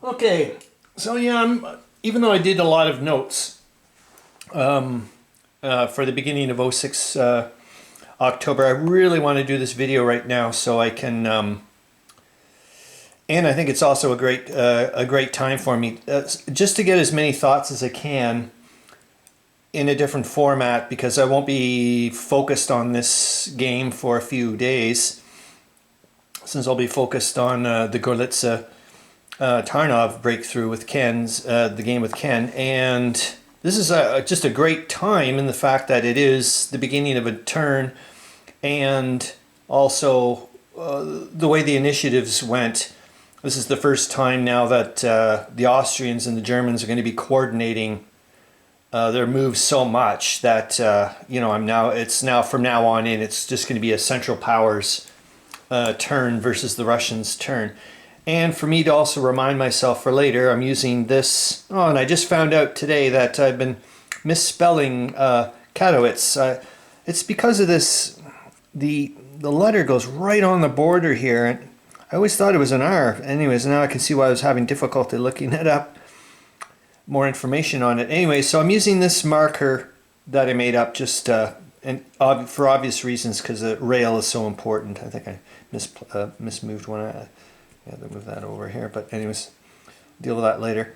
Okay, so yeah, even though I did a lot of notes for the beginning of '06 October, I really want to do this video right now so I can, and I think it's also a great time for me just to get as many thoughts as I can in a different format because I won't be focused on this game for a few days since I'll be focused on the Gorlitza Tarnov breakthrough with the game with Ken, and this is just a great time in the fact that it is the beginning of a turn, and also the way the initiatives went. This is the first time now that the Austrians and the Germans are going to be coordinating their moves so much that it's now from now on in it's just going to be a Central Powers turn versus the Russians' turn. And for me to also remind myself for later, I'm using this. Oh, and I just found out today that I've been misspelling Kattowitz. It's because of this. The letter goes right on the border here, and I always thought it was an R. Anyways, now I can see why I was having difficulty looking it up. More information on it. Anyway, so I'm using this marker that I made up just for obvious reasons because the rail is so important. I think I mismoved one. I had to move that over here, but anyways, deal with that later.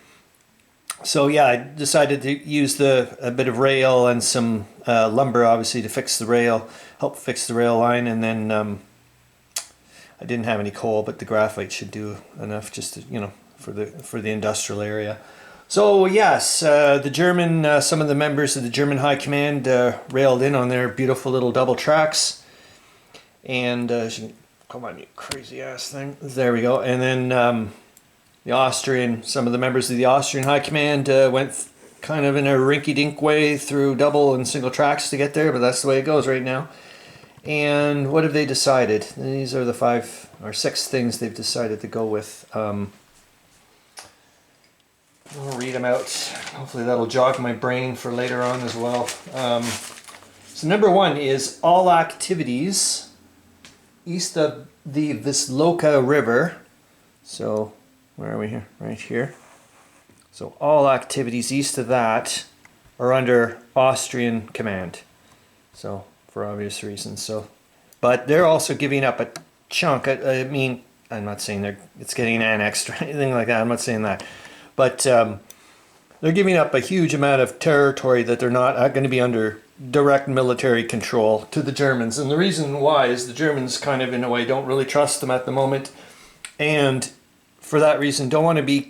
So yeah, I decided to use a bit of rail and some lumber, obviously, to fix the rail, help fix the rail line, and then I didn't have any coal, but the graphite should do enough just to, for the industrial area. So yes, the German, some of the members of the German High Command railed in on their beautiful little double tracks, and come on, you crazy ass thing. There we go. And then some of the members of the Austrian High Command went kind of in a rinky-dink way through double and single tracks to get there, but that's the way it goes right now. And what have they decided? These are the 5 or 6 things they've decided to go with. I'll read them out. Hopefully that'll jog my brain for later on as well. So number 1 is all activities east of the Wisloka River. So where are we here? Right here. So all activities east of that are under Austrian command. So for obvious reasons. So, but they're also giving up a chunk. I mean, I'm not saying it's getting annexed or anything like that. I'm not saying that. But they're giving up a huge amount of territory that they're not going to be under direct military control to the Germans. And the reason why is the Germans kind of, in a way, don't really trust them at the moment. And for that reason, don't want to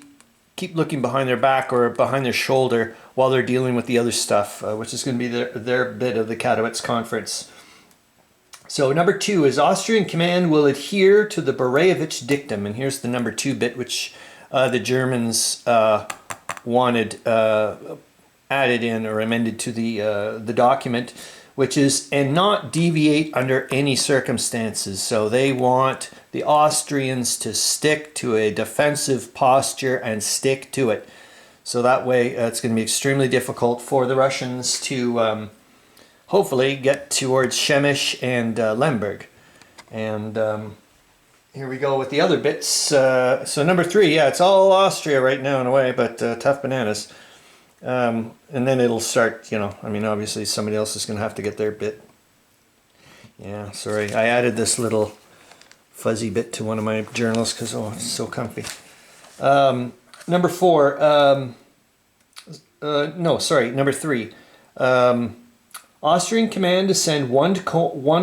keep looking behind their back or behind their shoulder while they're dealing with the other stuff, which is going to be their bit of the Kattowitz conference. So number 2 is Austrian command will adhere to the Bereyevich dictum. And here's the number 2 bit, which the Germans wanted added in or amended to the document, which is and not deviate under any circumstances. So they want the Austrians to stick to a defensive posture and stick to it. So that way it's going to be extremely difficult for the Russians to hopefully get towards Przemyśl and Lemberg. And here we go with the other bits. So number 3, yeah, it's all Austria right now in a way, but tough bananas. And then it'll start, I mean, obviously somebody else is going to have to get their bit. Yeah, sorry. I added this little fuzzy bit to one of my journals because, oh, it's so comfy. Number 4, number 3. Austrian command to send one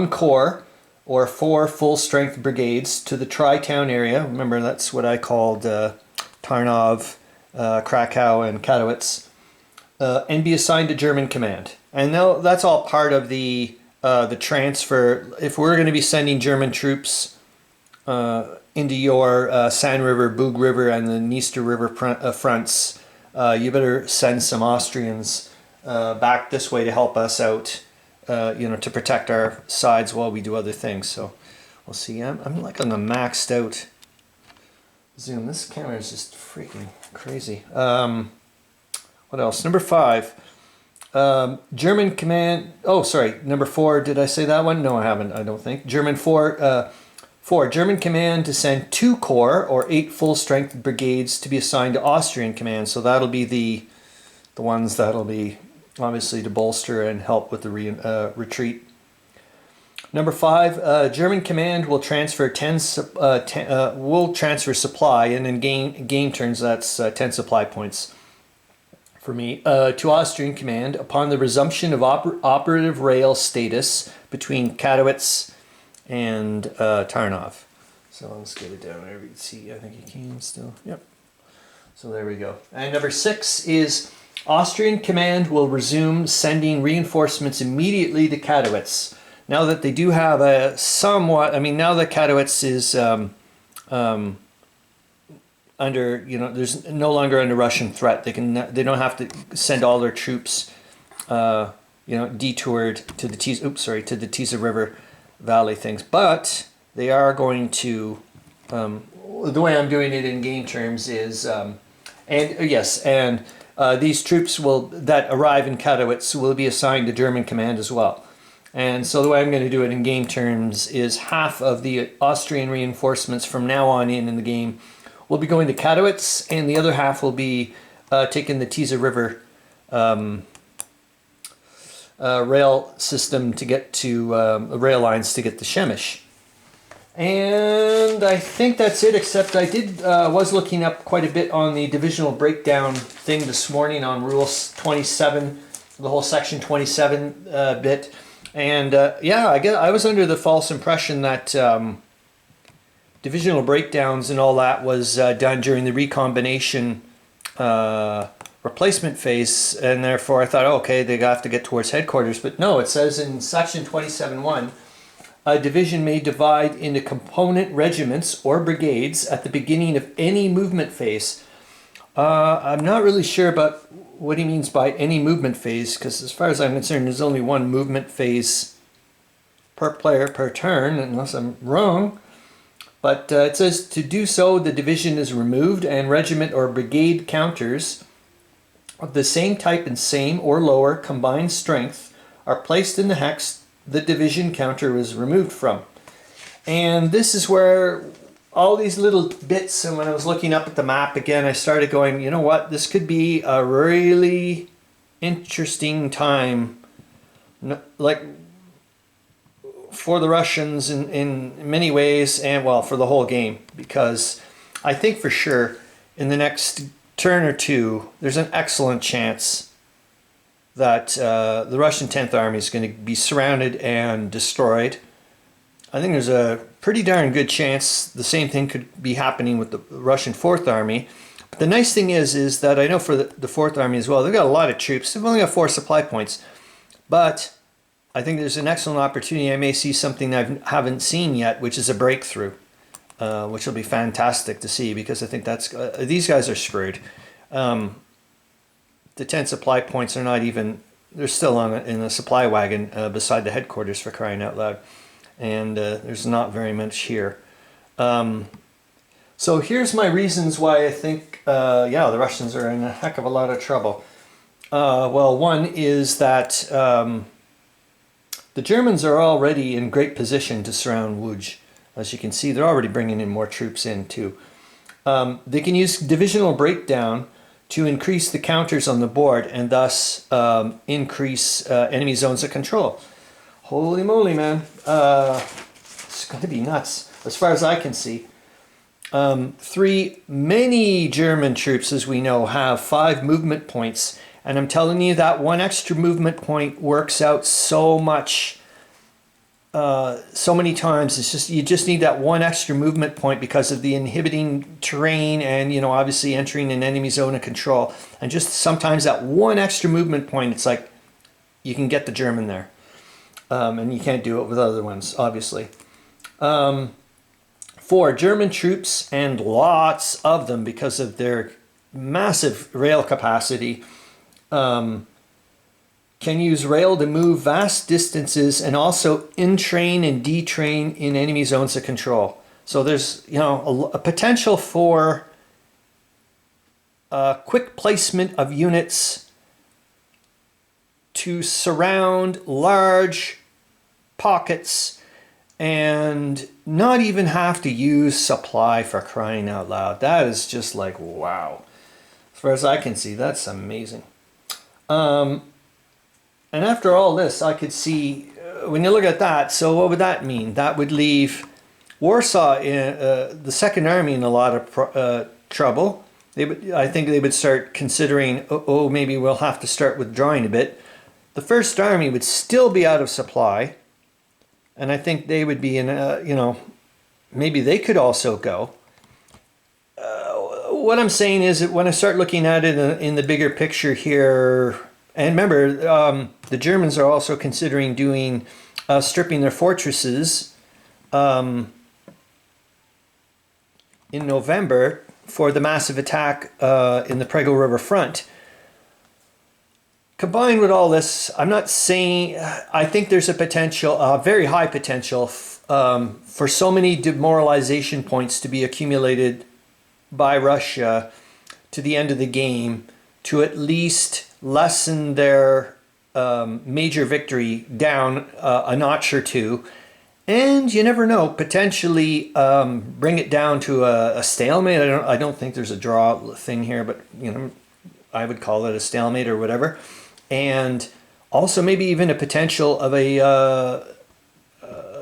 corps or 4 full-strength brigades to the Tri-Town area. Remember, that's what I called Tarnov, Krakow, and Kattowitz. And be assigned to German command. And now that's all part of the transfer. If we're going to be sending German troops into your San River, Bug River, and the Dniester River fronts, you better send some Austrians back this way to help us out, to protect our sides while we do other things. So we'll see. I'm like on the maxed out zoom. This camera is just freaking crazy. What else? Number 5. German command. Oh, sorry. Number 4. Did I say that one? No, I haven't. I don't think. German 4. 4. German command to send 2 corps or 8 full-strength brigades to be assigned to Austrian command. So that'll be the ones that'll be obviously to bolster and help with the retreat. Number 5, German command will transfer supply, and in game turns that's 10 supply points for me, to Austrian command upon the resumption of operative rail status between Kattowitz and Tarnov. So let's get it down there. You can see, I think you can still. Yep. So there we go. And number 6 is Austrian command will resume sending reinforcements immediately to Kattowitz. Now that they do have a somewhat, I mean, now that Kattowitz is under, you know, there's no longer under Russian threat. They don't have to send all their troops, you know, detoured to the Tisa River Valley things. But they are going to, the way I'm doing it in game terms is, these troops that arrive in Kattowitz will be assigned to German command as well. And so the way I'm going to do it in game terms is half of the Austrian reinforcements from now on in the game will be going to Kattowitz, and the other half will be taking the Tisa River rail system to get to rail lines to get to Przemyśl. And I think that's it, except I was looking up quite a bit on the divisional breakdown thing this morning on Rule 27, the whole Section 27 bit. And I was under the false impression that divisional breakdowns and all that was done during the recombination replacement phase, and therefore I thought, okay, they have to get towards headquarters. But no, it says in Section 27.1, a division may divide into component regiments or brigades at the beginning of any movement phase. I'm not really sure about what he means by any movement phase, because as far as I'm concerned, there's only one movement phase per player per turn, unless I'm wrong. But it says to do so, the division is removed and regiment or brigade counters of the same type and same or lower combined strength are placed in the hex the division counter was removed from. And this is where all these little bits, and when I was looking up at the map again, I started going, you know what, this could be a really interesting time, like for the Russians in many ways, and well, for the whole game, because I think for sure in the next turn or two, there's an excellent chance that the Russian 10th Army is going to be surrounded and destroyed. I think there's a pretty darn good chance the same thing could be happening with the Russian 4th Army. But the nice thing is that I know for the 4th Army as well, they've got a lot of troops. They've only got 4 supply points. But I think there's an excellent opportunity. I may see something I haven't seen yet, which is a breakthrough, which will be fantastic to see, because I think that's these guys are screwed. The 10 supply points are not even, they're still in a supply wagon beside the headquarters, for crying out loud. And there's not very much here. So here's my reasons why I think, the Russians are in a heck of a lot of trouble. Well, one is that the Germans are already in great position to surround Łódź. As you can see, they're already bringing in more troops in too. They can use divisional breakdown to increase the counters on the board and thus increase enemy zones of control. Holy moly, man. It's going to be nuts, as far as I can see. 3, many German troops, as we know, have 5 movement points. And I'm telling you that 1 extra movement point works out so much, so many times. It's just, you just need that 1 extra movement point because of the inhibiting terrain and, you know, obviously entering an enemy zone of control. And just sometimes that 1 extra movement point, it's like you can get the German there. And you can't do it with other ones, obviously. 4, German troops, and lots of them because of their massive rail capacity, can use rail to move vast distances and also entrain and detrain in enemy zones of control. So there's, you know, a potential for quick placement of units to surround large pockets and not even have to use supply, for crying out loud. That is just like, wow. As far as I can see, that's amazing. And after all this, I could see, when you look at that, so what would that mean? That would leave Warsaw, the Second Army, in a lot of trouble. I think they would start considering, oh, maybe we'll have to start withdrawing a bit. The First Army would still be out of supply, and I think they would be in, maybe they could also go. What I'm saying is that when I start looking at it in the bigger picture here, and remember, the Germans are also considering doing, stripping their fortresses in November for the massive attack in the Prego River front. Combined with all this, I'm not saying, I think there's a potential, very high potential for so many demoralization points to be accumulated by Russia to the end of the game to at least lessen their major victory down a notch or two. And you never know, potentially bring it down to a stalemate. I don't think there's a draw thing here, but I would call it a stalemate or whatever. And also maybe even a potential of a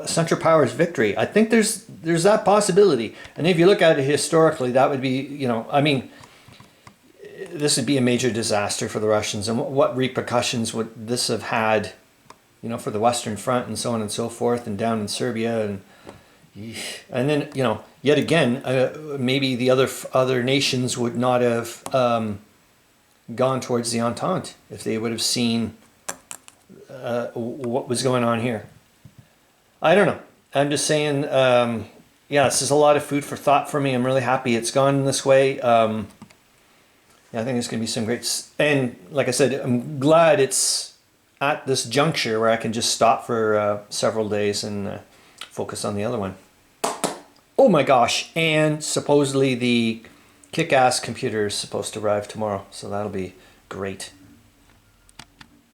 Central Powers victory. I think there's that possibility. And if you look at it historically, that would be, this would be a major disaster for the Russians. And what repercussions would this have had, for the Western Front and so on and so forth, and down in Serbia, and then yet again, maybe the other nations would not have gone towards the Entente if they would have seen what was going on here. I don't know. I'm just saying, this is a lot of food for thought for me. I'm really happy it's gone this way. I think it's going to be some great... And like I said, I'm glad it's at this juncture where I can just stop for several days and focus on the other one. Oh my gosh, and supposedly the kick-ass computer is supposed to arrive tomorrow, so that'll be great.